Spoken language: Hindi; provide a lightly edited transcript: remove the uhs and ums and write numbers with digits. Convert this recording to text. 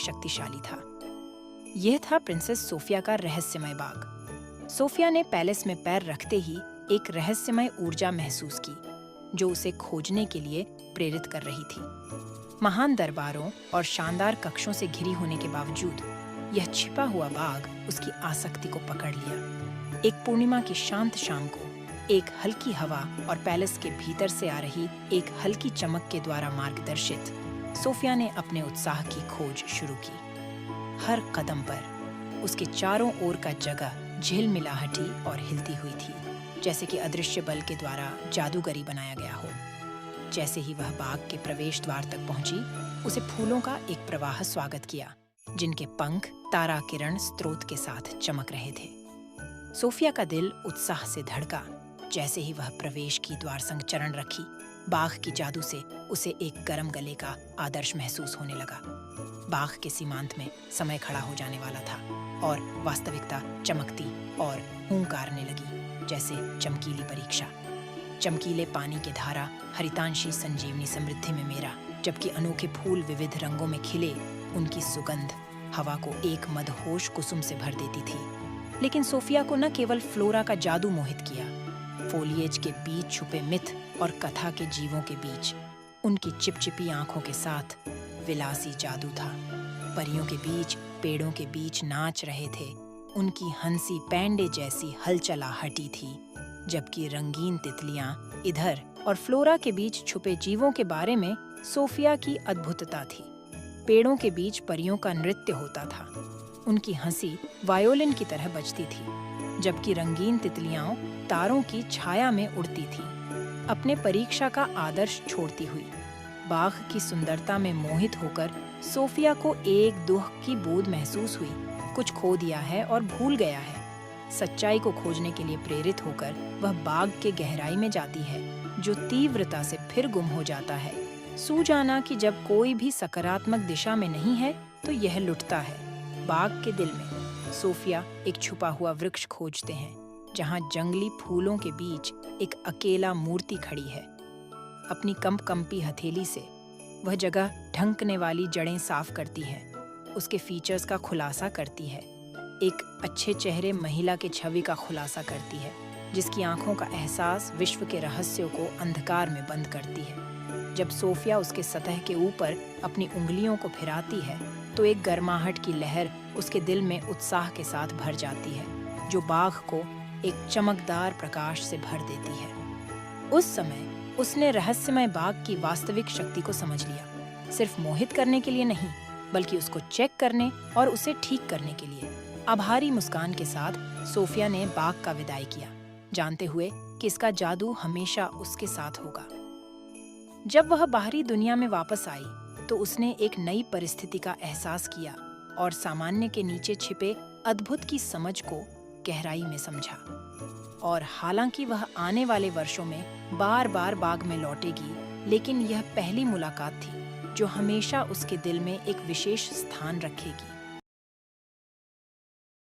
शक्तिशाली था। यह था प्रिंसेस सोफिया का रहस्यमय बाग। सोफिया ने पैलेस में पैर रखते ही एक रहस्यमय ऊर्जा महसूस की, जो उसे खोजने के लिए प्रेरित कर रही थी। महान दरबारों और शानदार कक्षों से घिरी होने के बावजूद यह छिपा हुआ बाग उसकी आसक्ति को पकड़ लिया। एक पूर्णिमा की शांत शाम को एक हल्की हवा और पैलेस के भीतर से आ रही एक हल्की चमक के द्वारा मार्गदर्शित सोफिया ने अपने उत्साह की खोज शुरू की। हर कदम पर उसके चारों ओर का जगह झिलमिलाहटी और हिलती हुई थी, जैसे कि अदृश्य बल के द्वारा जादूगरी बनाया गया हो। जैसे ही वह बाग के प्रवेश द्वार तक पहुंची, उसे फूलों का एक प्रवाह स्वागत किया, जिनके पंख तारा किरण स्रोत के साथ चमक रहे थे। सोफिया का दिल उत्साह से धड़का। जैसे ही वह प्रवेश की द्वार संग चरण रखी, बाग की जादू से उसे एक गर्म गले का आदर्श महसूस होने लगा। बाग के सीमांत में समय खड़ा हो जाने वाला था और वास्तविकता चमकती और हुंकारने लगी, जैसे चमकीली परीक्षा। चमकीले पानी की धारा हरितांशी संजीवनी समृद्धि में मेरा, जबकि अनोखे फूल विविध रंगों में खिले, उनकी सुगंध हवा को एक मदहोश कुसुम से भर देती थी। लेकिन सोफिया को न केवल फ्लोरा का जादू मोहित किया, फोलिएज के बीच छुपे मिथ और कथा के जीवों के बीच उनकी चिपचिपी आंखों के साथ विलासी जादू था। परियों के बीच, पेड़ों के बीच नाच रहे थे। उनकी हंसी पैंडे जैसी हलचलाहटी थी, जबकि रंगीन तितलियां इधर और फ्लोरा के बीच छुपे जीवों के बारे में सोफिया की अद्भुतता थी। पेड़ों के बीच परियों का नृत्य होता था। उनकी हंसी वायोलिन की तरह बजती थी, जबकि रंगीन तितलियां तारों की छाया में उड़ती थी, अपने परीक्षा का आदर्श छोड़ती हुई। बाग की सुंदरता में मोहित होकर सोफिया को एक दुख की बोध महसूस हुई। कुछ खो दिया है और भूल गया है। सच्चाई को खोजने के लिए प्रेरित होकर वह बाग के गहराई में जाती है, जो तीव्रता से फिर गुम हो जाता है। सूझ जाना कि जब कोई भी सकारात्मक दिशा में नहीं है तो यह लुटता है। बाग के दिल में सोफिया एक छुपा हुआ वृक्ष खोजते हैं, जहां जंगली फूलों के बीच एक अकेला मूर्ति खड़ी है। अपनी कंपकंपी हथेली से वह जगह ढंकने वाली जड़ें साफ करती है, उसके फीचर्स का खुलासा करती है। एक अच्छे चेहरे महिला के छवि का खुलासा करती है, जिसकी आंखों का एहसास विश्व के रहस्यों को अंधकार में बंद करती है। जब सोफिया उसके सतह के ऊपर अपनी उंगलियों को फिराती है, तो एक गर्माहट की लहर उसके दिल में उत्साह के साथ भर जाती है, जो बाग को एक चमकदार प्रकाश से भर देती है। उस समय उसने रहस्यमय बाग की वास्तविक शक्ति को समझ लिया, सिर्फ मोहित करने के लिए नहीं, बल्कि उसको चेक करने और उसे ठीक करने के लिए। आभारी मुस्कान के साथ सोफिया ने बाग का विदाई किया, जानते हुए कि इसका जादू हमेशा उसके साथ होगा। जब वह बाहरी दुनिया में वापस आई, तो उसने एक नई परिस्थिति का एहसास किया और सामान्य के नीचे छिपे अद्भुत की समझ को गहराई में समझा। और हालांकि वह आने वाले वर्षों में बार बार बाग में लौटेगी, लेकिन यह पहली मुलाकात थी जो हमेशा उसके दिल में एक विशेष स्थान रखेगी।